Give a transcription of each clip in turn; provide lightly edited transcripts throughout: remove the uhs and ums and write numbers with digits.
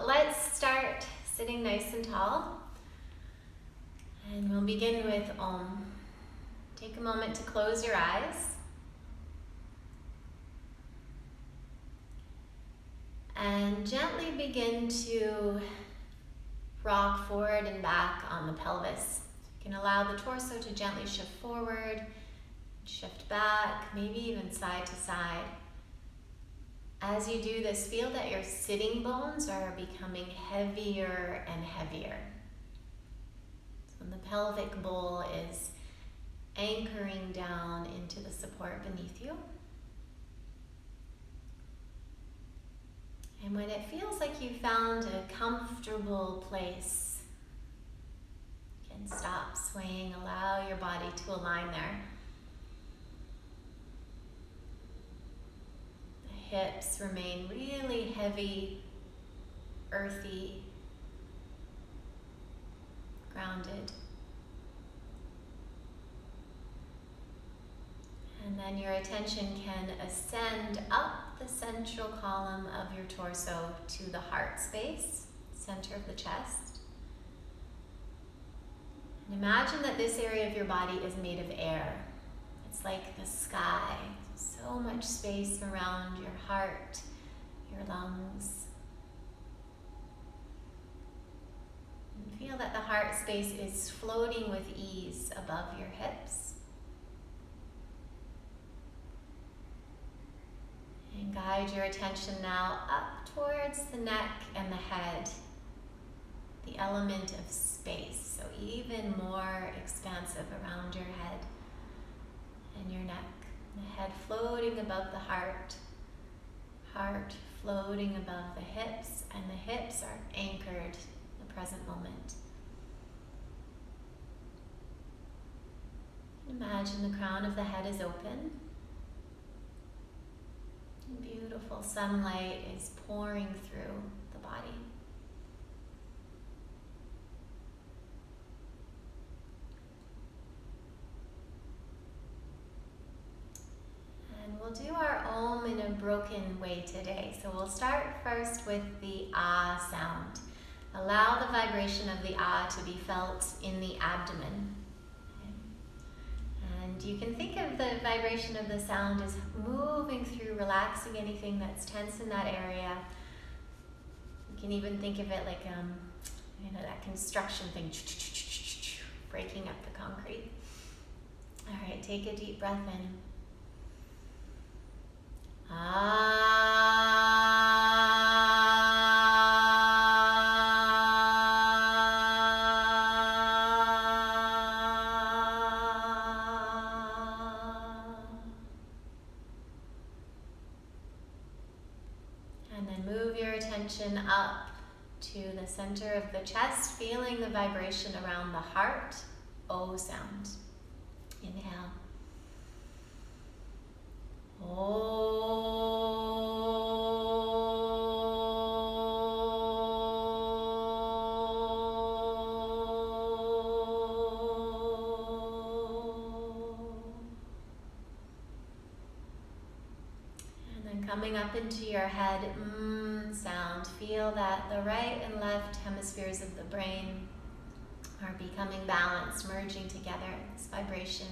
let's start sitting nice and tall. And we'll begin with Om. Take a moment to close your eyes. And gently begin to rock forward and back on the pelvis. You can allow the torso to gently shift forward, shift back, maybe even side to side. As you do this, feel that your sitting bones are becoming heavier and heavier. So the pelvic bowl is anchoring down into the support beneath you. And when it feels like you found a comfortable place, you can stop swaying, allow your body to align there. The hips remain really heavy, earthy, grounded. And then your attention can ascend up the central column of your torso to the heart space, center of the chest. And imagine that this area of your body is made of air. It's like the sky, so much space around your heart, your lungs. And feel that the heart space is floating with ease above your hips. And guide your attention now up towards the neck and the head, the element of space, so even more expansive around your head and your neck. The head floating above the heart floating above the hips, and the hips are anchored in the present moment. Imagine the crown of the head is open. Beautiful sunlight is pouring through the body. And we'll do our Om in a broken way today. So we'll start first with the Ah sound. Allow the vibration of the Ah to be felt in the abdomen. And you can think of the vibration of the sound as moving through, relaxing anything that's tense in that area. You can even think of it like that construction thing, breaking up the concrete. All right, take a deep breath in. And then move your attention up to the center of the chest, feeling the vibration around the heart. O sound. Inhale. Coming up into your head, sound. Feel that the right and left hemispheres of the brain are becoming balanced, merging together. This vibration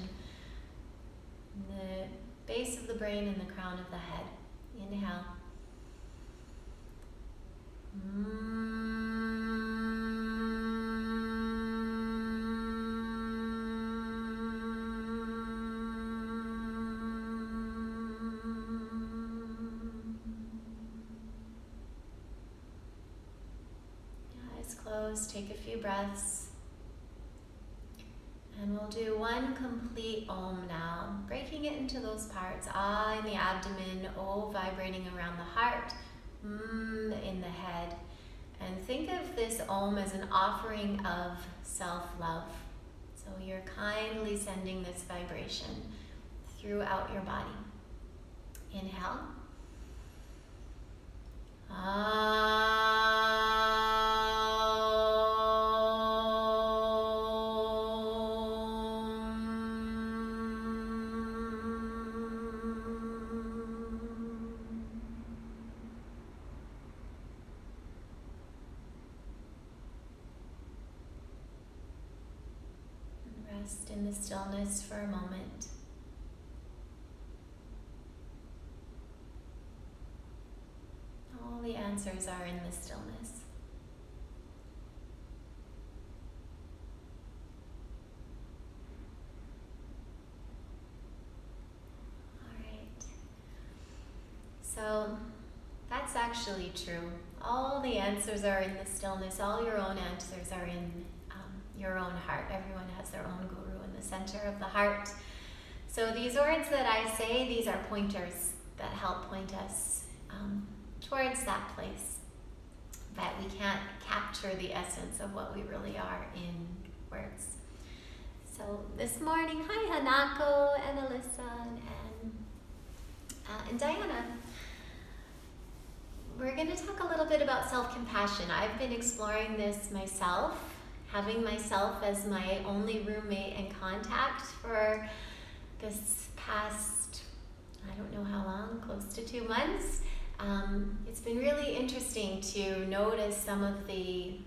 in the base of the brain and the crown of the head. Inhale. Take a few breaths, and we'll do one complete Om now, breaking it into those parts. Ah in the abdomen, O vibrating around the heart, in the head. And think of this Om as an offering of self-love. So you're kindly sending this vibration throughout your body. Inhale. Rest in the stillness for a moment. All the answers are in the stillness. All right. So that's actually true. All the answers are in the stillness. All your own answers are in your own heart. Everyone has their own guru in the center of the heart. So these words that I say, these are pointers that help point us towards that place. But we can't capture the essence of what we really are in words. So this morning, hi Hanako and Alyssa and Diana. We're going to talk a little bit about self-compassion. I've been exploring this myself, having myself as my only roommate and contact for this past, I don't know how long, close to 2 months. It's been really interesting to notice some of the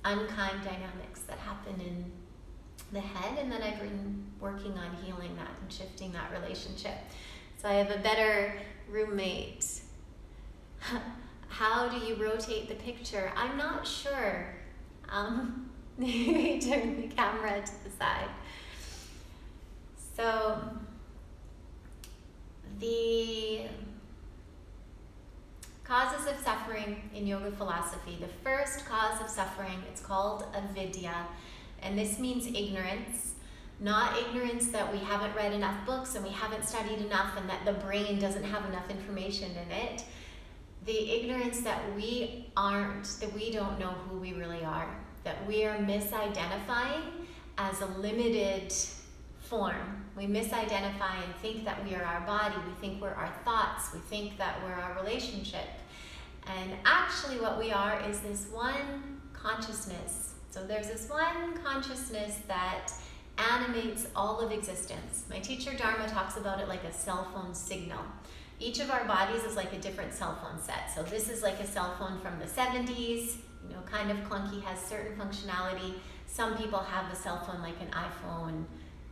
unkind dynamics that happen in the head, and then I've been working on healing that and shifting that relationship. So I have a better roommate. How do you rotate the picture? I'm not sure. Maybe turn the camera to the side. So the causes of suffering in yoga philosophy. The first cause of suffering, it's called avidya, and this means ignorance. Not ignorance that we haven't read enough books and we haven't studied enough and that the brain doesn't have enough information in it. The ignorance that we don't know who we really are, that we are misidentifying as a limited form. We misidentify and think that we are our body, we think we're our thoughts, we think that we're our relationship. And actually what we are is this one consciousness. So there's this one consciousness that animates all of existence. My teacher Dharma talks about it like a cell phone signal. Each of our bodies is like a different cell phone set. So this is like a cell phone from the 70s, kind of clunky, has certain functionality. Some people have a cell phone like an iPhone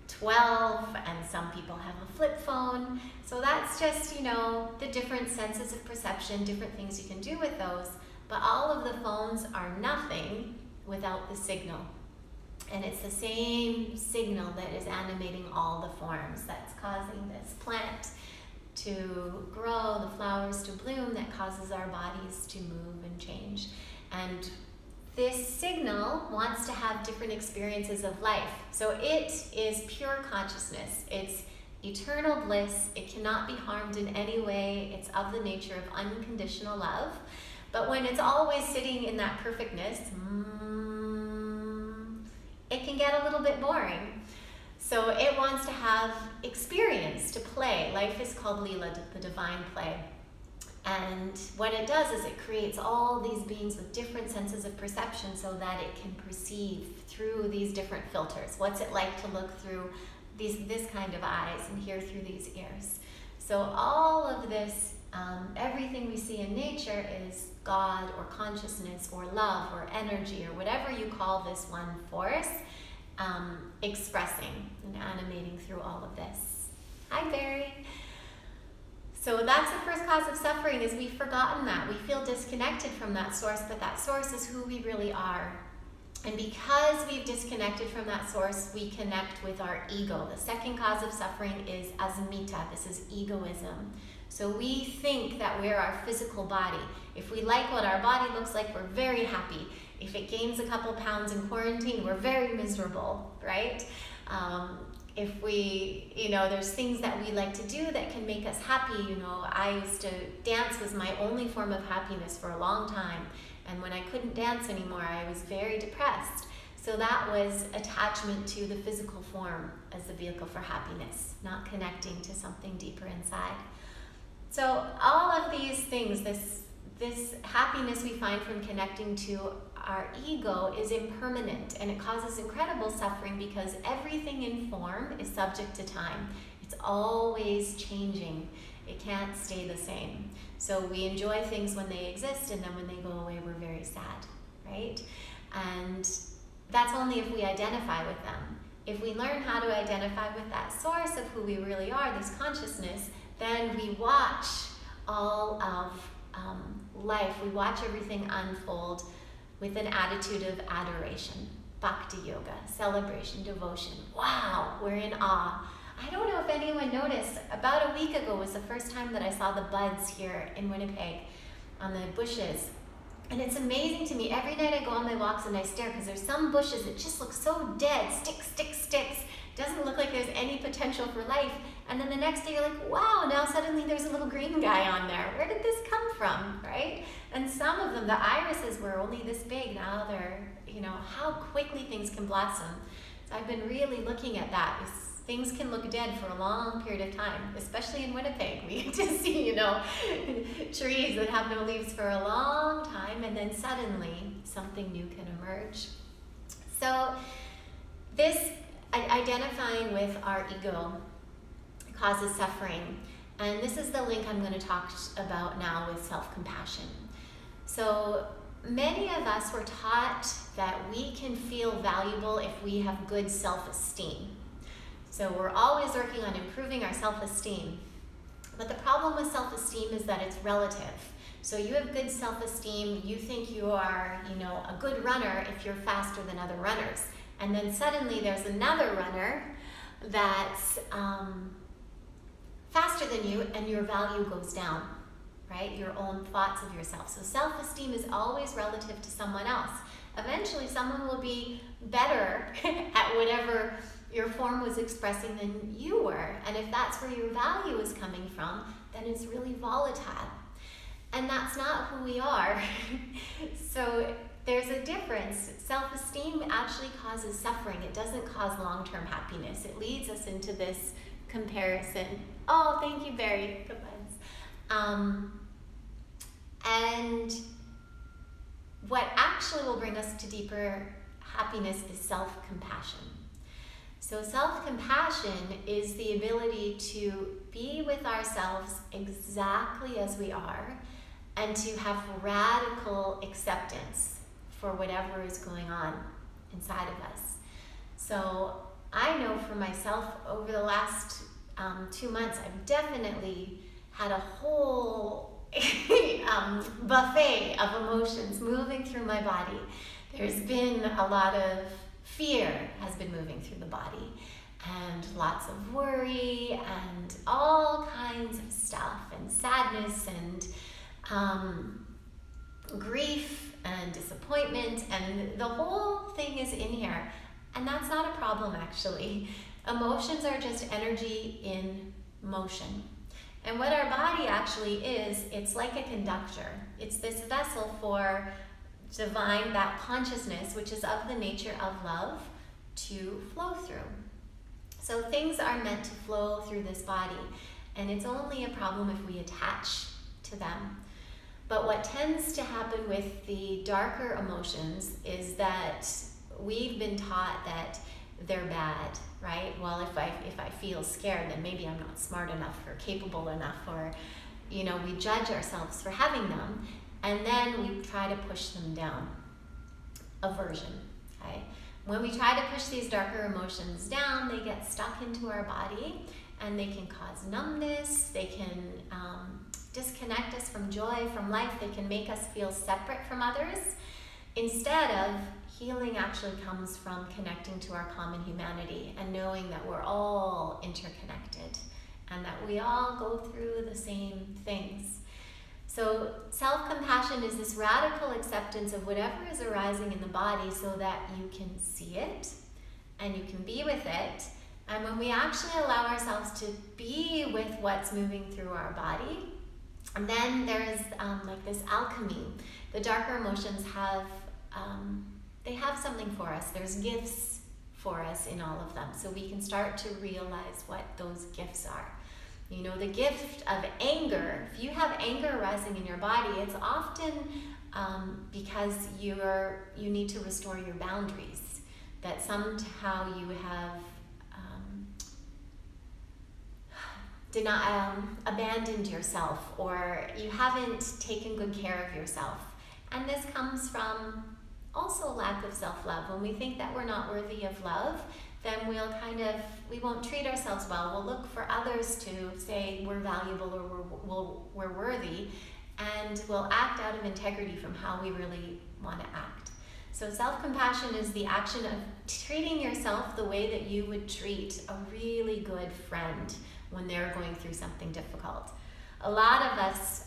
12, and some people have a flip phone. So that's just, the different senses of perception, different things you can do with those. But all of the phones are nothing without the signal. And it's the same signal that is animating all the forms that's causing this plant to grow, the flowers to bloom, that causes our bodies to move and change. And this signal wants to have different experiences of life. So it is pure consciousness. It's eternal bliss. It cannot be harmed in any way. It's of the nature of unconditional love. But when it's always sitting in that perfectness, it can get a little bit boring. So it wants to have experience, to play. Life is called Lila, the divine play. And what it does is it creates all these beings with different senses of perception so that it can perceive through these different filters. What's it like to look through this kind of eyes and hear through these ears? So all of this, everything we see in nature is God or consciousness or love or energy or whatever you call this one force, expressing and animating through all of this. Hi, Barry. So that's the first cause of suffering, is we've forgotten that. We feel disconnected from that source, but that source is who we really are. And because we've disconnected from that source, we connect with our ego. The second cause of suffering is asmita. This is egoism. So we think that we're our physical body. If we like what our body looks like, we're very happy. If it gains a couple pounds in quarantine, we're very miserable, right? If we, there's things that we like to do that can make us happy. I used to, dance was my only form of happiness for a long time. And when I couldn't dance anymore, I was very depressed. So that was attachment to the physical form as the vehicle for happiness, not connecting to something deeper inside. So all of these things, this happiness we find from connecting to our ego is impermanent, and it causes incredible suffering because everything in form is subject to time. It's always changing. It can't stay the same. So we enjoy things when they exist, and then when they go away, we're very sad, right? And that's only if we identify with them. if we learn how to identify with that source of who we really are, this consciousness, then we watch all of life, we watch everything unfold with an attitude of adoration, bhakti yoga, celebration, devotion. Wow, we're in awe. I don't know if anyone noticed, about a week ago was the first time that I saw the buds here in Winnipeg on the bushes. And it's amazing to me, every night I go on my walks and I stare, because there's some bushes that just look so dead, sticks. Doesn't look like there's any potential for life. And then the next day you're like, wow, now suddenly there's a little green guy on there. Where did this come from, right? And some of them, the irises were only this big. Now they're, how quickly things can blossom. So I've been really looking at that. Things can look dead for a long period of time, especially in Winnipeg. We get to see, trees that have no leaves for a long time, and then suddenly something new can emerge. So this identifying with our ego causes suffering. And this is the link I'm going to talk about now with self-compassion. So many of us were taught that we can feel valuable if we have good self-esteem. So we're always working on improving our self-esteem. But the problem with self-esteem is that it's relative. So you have good self-esteem, you think you are, a good runner if you're faster than other runners. And then suddenly there's another runner that's faster than you, and your value goes down, right? Your own thoughts of yourself. So self-esteem is always relative to someone else. Eventually someone will be better at whatever your form was expressing than you were. And if that's where your value is coming from, then it's really volatile. And that's not who we are. So there's a difference. Self-esteem actually causes suffering. It doesn't cause long-term happiness. It leads us into this comparison. Oh, thank you, Barry. Good ones. And what actually will bring us to deeper happiness is self-compassion. So self-compassion is the ability to be with ourselves exactly as we are, and to have radical acceptance for whatever is going on inside of us. So I know for myself, over the last 2 months, I've definitely had a whole buffet of emotions moving through my body. There's been a lot of fear has been moving through the body, and lots of worry and all kinds of stuff, and sadness and grief and disappointment, and the whole thing is in here. And that's not a problem, actually. Emotions are just energy in motion. And what our body actually is, it's like a conductor. It's this vessel for divine, that consciousness, which is of the nature of love, to flow through. So things are meant to flow through this body, and it's only a problem if we attach to them. But what tends to happen with the darker emotions is that we've been taught that they're bad, right? Well, if I feel scared, then maybe I'm not smart enough or capable enough, or we judge ourselves for having them, and then we try to push them down. Aversion, okay? When we try to push these darker emotions down, they get stuck into our body, and they can cause numbness, they can disconnect us from joy, from life, they can make us feel separate from others. Instead of healing actually comes from connecting to our common humanity and knowing that we're all interconnected and that we all go through the same things. So self-compassion is this radical acceptance of whatever is arising in the body so that you can see it and you can be with it. And when we actually allow ourselves to be with what's moving through our body, and then there's like this alchemy. The darker emotions have, they have something for us. There's gifts for us in all of them. So we can start to realize what those gifts are. The gift of anger, if you have anger arising in your body, it's often because you need to restore your boundaries, that somehow you have abandoned yourself, or you haven't taken good care of yourself. And this comes from also lack of self-love. When we think that we're not worthy of love, then we won't treat ourselves well. We'll look for others to say we're valuable or we're worthy, and we'll act out of integrity from how we really want to act. So self-compassion is the action of treating yourself the way that you would treat a really good friend when they're going through something difficult. A lot of us,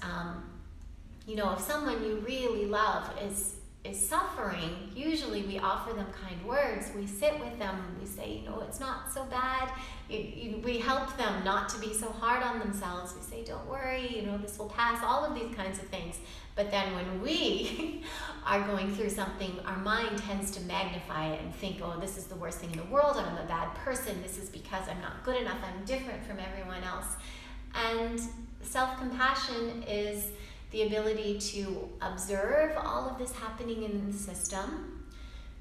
if someone you really love is suffering, usually we offer them kind words. We sit with them, we say, it's not so bad. We help them not to be so hard on themselves. We say, don't worry, this will pass, all of these kinds of things. But then when we are going through something, our mind tends to magnify it and think, oh, this is the worst thing in the world, I'm a bad person, this is because I'm not good enough, I'm different from everyone else. And self-compassion is the ability to observe all of this happening in the system,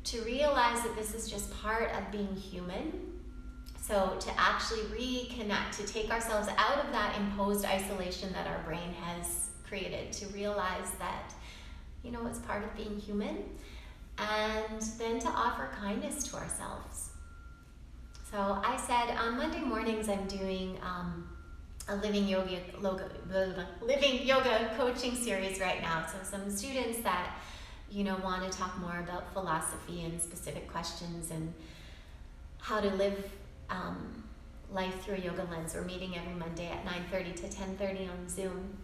to realize that this is just part of being human. So to actually reconnect, to take ourselves out of that imposed isolation that our brain has created, to realize that, it's part of being human, and then to offer kindness to ourselves. So I said on Monday mornings I'm doing a living yoga coaching series right now. So some students that want to talk more about philosophy and specific questions and how to live life through a yoga lens. We're meeting every Monday at 9:30 to 10:30 on Zoom.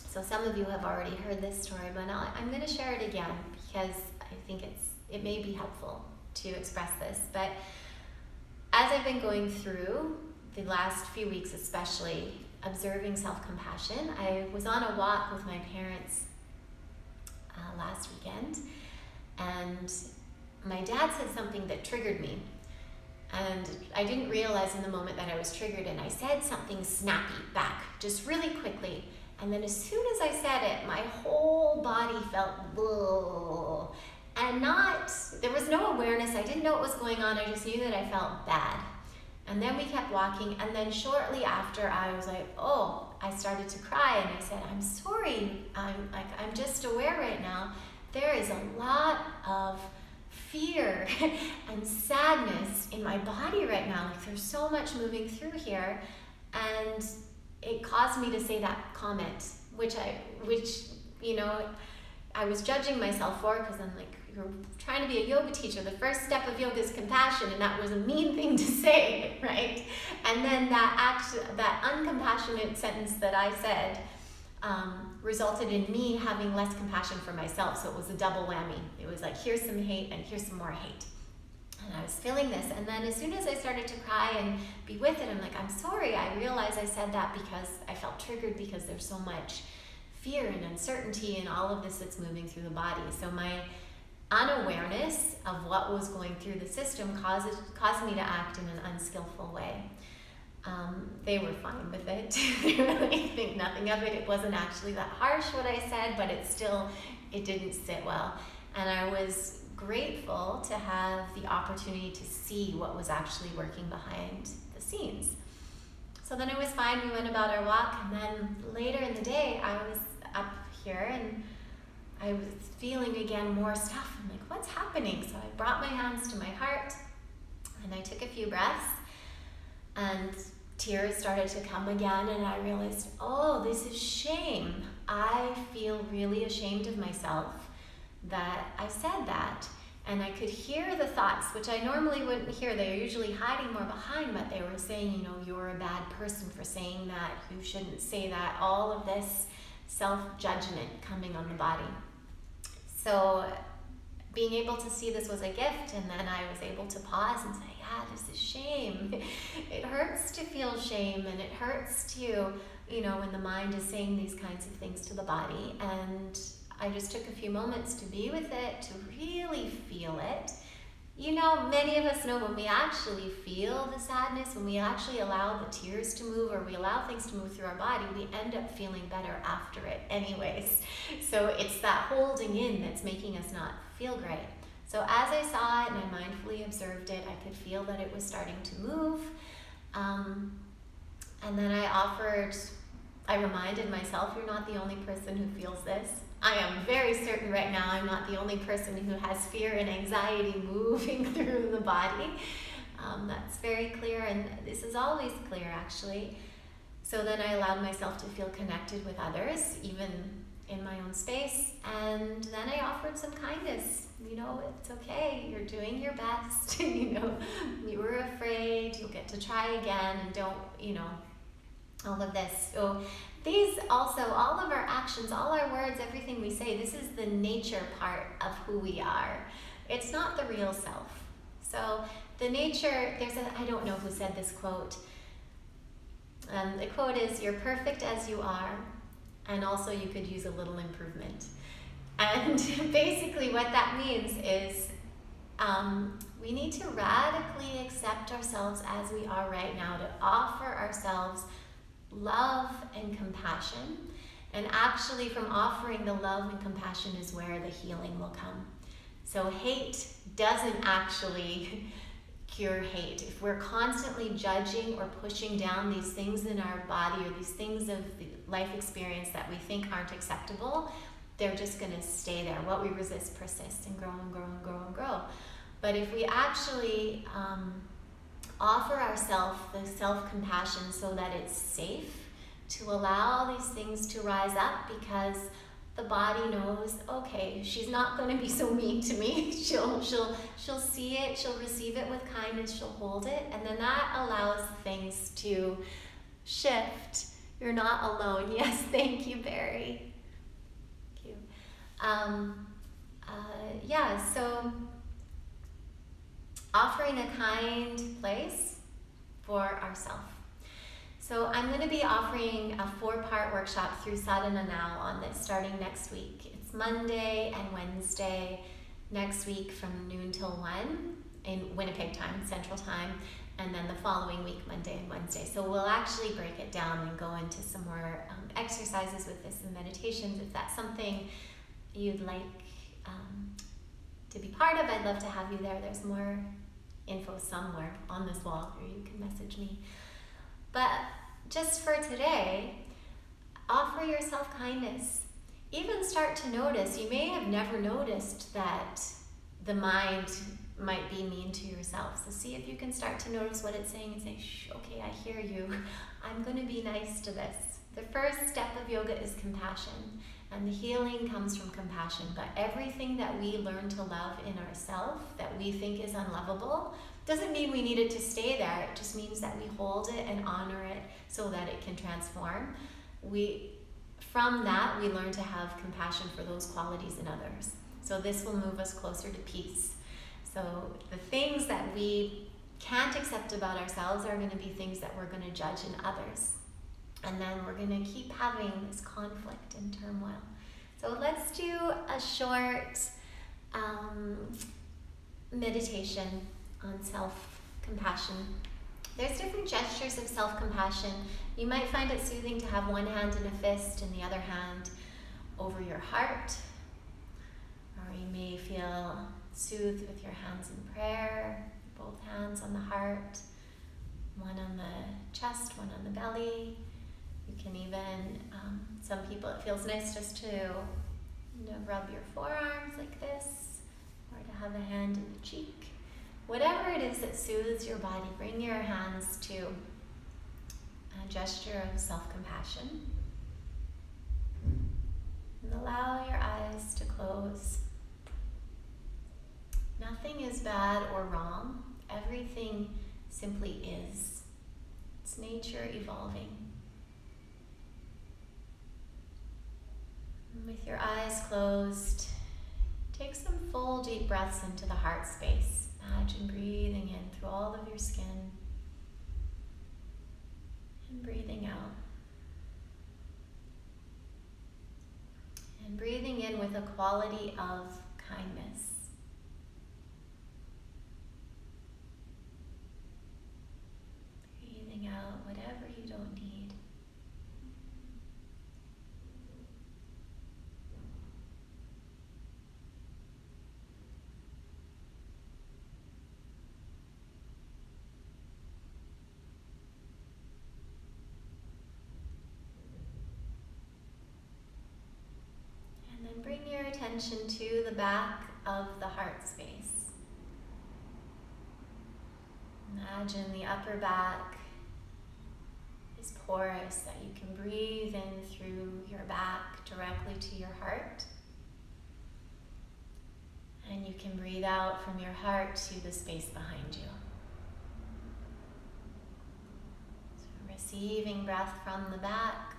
So some of you have already heard this story, but I'm going to share it again because I think it may be helpful to express this. But as I've been going through the last few weeks, especially observing self-compassion, I was on a walk with my parents last weekend, and my dad said something that triggered me. And I didn't realize in the moment that I was triggered, and I said something snappy back, just really quickly. And then as soon as I said it, my whole body felt ugh. And there was no awareness. I didn't know what was going on. I just knew that I felt bad. And then we kept walking. And then shortly after, I was like, I started to cry. And I said, I'm sorry. I'm just aware right now. There is a lot of fear and sadness in my body right now. There's so much moving through here. And it caused me to say that comment, which I was judging myself for, because I'm like, you're trying to be a yoga teacher. The first step of yoga is compassion, and that was a mean thing to say, right? And then that uncompassionate sentence that I said resulted in me having less compassion for myself. So it was a double whammy. It was like, here's some hate and here's some more hate. And I was feeling this, and then as soon as I started to cry and be with it, I'm like, I'm sorry. I realized I said that because I felt triggered, because there's so much fear and uncertainty and all of this that's moving through the body. So my unawareness of what was going through the system caused me to act in an unskillful way. They were fine with it. They really think nothing of it. It wasn't actually that harsh what I said, but it didn't sit well. And I was grateful to have the opportunity to see what was actually working behind the scenes. So then it was fine. We went about our walk, and then later in the day, I was up here and I was feeling again more stuff. I'm like, what's happening? So I brought my hands to my heart and I took a few breaths, and tears started to come again, and I realized, this is shame. I feel really ashamed of myself that I said that. And I could hear the thoughts, which I normally wouldn't hear. They're usually hiding more behind, but they were saying, you're a bad person for saying that. You shouldn't say that. All of this self-judgment coming on the body. So being able to see this was a gift, and then I was able to pause and say, this is shame. It hurts to feel shame, and it hurts to, when the mind is saying these kinds of things to the body. And I just took a few moments to be with it, to really feel it. Many of us know when we actually feel the sadness, when we actually allow the tears to move, or we allow things to move through our body, we end up feeling better after it anyways. So it's that holding in that's making us not feel great. So as I saw it and I mindfully observed it, I could feel that it was starting to move. And then I reminded myself, you're not the only person who feels this. I am very certain right now I'm not the only person who has fear and anxiety moving through the body. That's very clear, and this is always clear actually. So then I allowed myself to feel connected with others, even in my own space, and then I offered some kindness. It's okay, you're doing your best. You were afraid, you'll get to try again, and don't, all of this. So these also, all of our actions, all our words, everything we say, this is the nature part of who we are. It's not the real self. So the nature, I don't know who said this quote. The quote is, "You're perfect as you are, and also you could use a little improvement." And basically what that means is we need to radically accept ourselves as we are right now, to offer ourselves love and compassion. And actually from offering the love and compassion is where the healing will come. So hate doesn't actually cure hate. If we're constantly judging or pushing down these things in our body, or these things of the life experience that we think aren't acceptable, they're just going to stay there. What we resist persists and grow and grow and grow and grow. But if we actually offer ourselves the self-compassion so that it's safe to allow these things to rise up, because the body knows, okay, she's not going to be so mean to me. She'll see it, she'll receive it with kindness, she'll hold it, and then that allows things to shift. You're not alone. Yes, thank you, Barry. Thank you. So offering a kind place for ourselves. So I'm going to be offering a 4-part workshop through Sadhana Now on this starting next week. It's Monday and Wednesday next week from noon till 1 in Winnipeg time, Central Time, and then the following week, Monday and Wednesday. So we'll actually break it down and go into some more exercises with this and meditations. If that's something you'd like to be part of, I'd love to have you there. There's more info somewhere on this wall, or you can message me. But just for today, offer yourself kindness. Even start to notice, you may have never noticed that the mind might be mean to yourself. So see if you can start to notice what it's saying and say, shh, okay, I hear you. I'm going to be nice to this. The first step of yoga is compassion, and the healing comes from compassion. But everything that we learn to love in ourselves that we think is unlovable doesn't mean we need it to stay there. It just means that we hold it and honor it so that it can transform. From that, we learn to have compassion for those qualities in others. So this will move us closer to peace. So the things that we can't accept about ourselves are going to be things that we're going to judge in others. And then we're going to keep having this conflict and turmoil. So let's do a short meditation on self-compassion. There's different gestures of self-compassion. You might find it soothing to have one hand in a fist and the other hand over your heart. Or you may feel soothed with your hands in prayer, both hands on the heart, one on the chest, one on the belly. You can even, some people, it feels nice just to rub your forearms like this, or to have a hand in the cheek. Whatever it is that soothes your body, bring your hands to a gesture of self-compassion. And allow your eyes to close. Nothing is bad or wrong. Everything simply is. It's nature evolving. And with your eyes closed, take some full deep breaths into the heart space. Imagine breathing in through all of your skin and breathing out. And breathing in with a quality of kindness. Breathing out whatever you don't need. Bring your attention to the back of the heart space. Imagine the upper back is porous, that you can breathe in through your back directly to your heart. And you can breathe out from your heart to the space behind you. So receiving breath from the back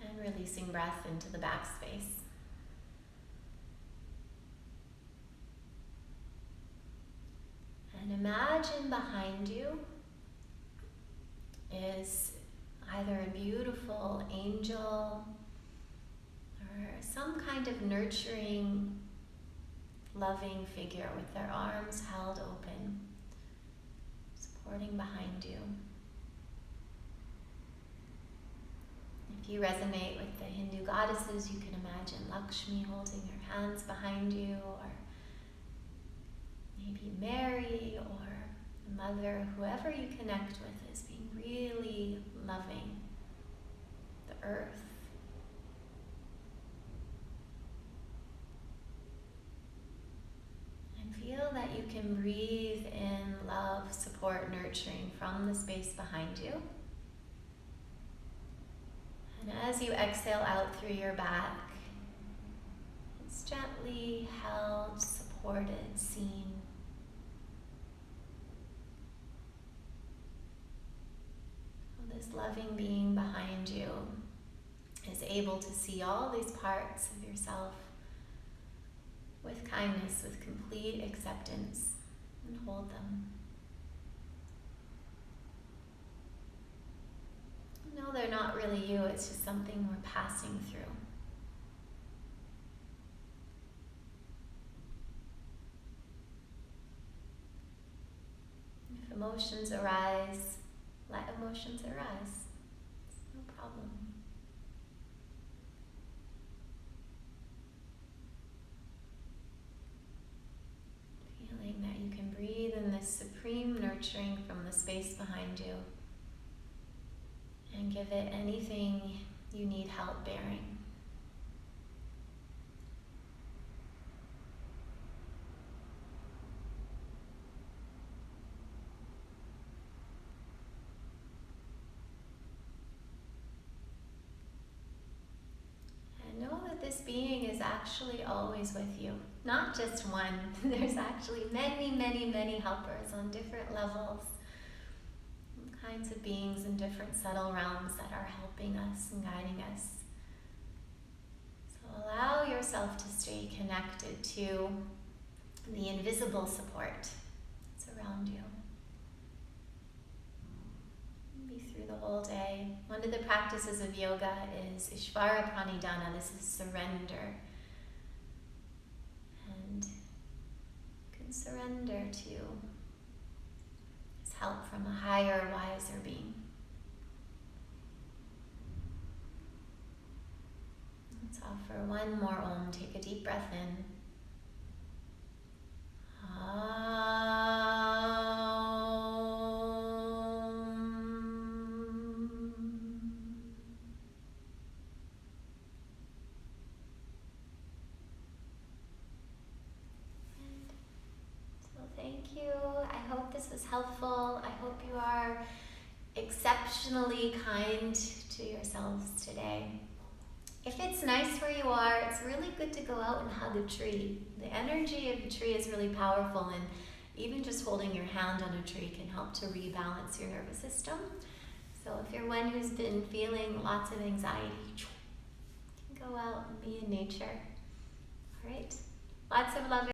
and releasing breath into the back space. And imagine behind you is either a beautiful angel or some kind of nurturing, loving figure with their arms held open, supporting behind you. If you resonate with the Hindu goddesses, you can imagine Lakshmi holding her hands behind you, or maybe Mary or the mother, whoever you connect with, is being really loving the earth. And feel that you can breathe in love, support, nurturing from the space behind you. And as you exhale out through your back, it's gently held, supported, seen. This loving being behind you is able to see all these parts of yourself with kindness, with complete acceptance, and hold them. No, they're not really you, it's just something we're passing through. If emotions arise, let emotions arise. It's no problem. Feeling that you can breathe in this supreme nurturing from the space behind you and give it anything you need help bearing. And know that this being is actually always with you. Not just one. There's actually many, many, many helpers on different levels. All kinds of beings in different subtle realms that are helping us and guiding us. So allow yourself to stay connected to the invisible support that's around you. Be through the whole day. One of the practices of yoga is Ishvara Pranidhana. This is surrender. And you can surrender to this help from a higher, wiser being. Let's offer one more Om. Take a deep breath in. Thank you. I hope this was helpful. I hope you are exceptionally kind to yourselves today. If it's nice where you are, it's really good to go out and hug a tree. The energy of a tree is really powerful, and even just holding your hand on a tree can help to rebalance your nervous system. So if you're one who's been feeling lots of anxiety, you can go out and be in nature. All right? Lots of love.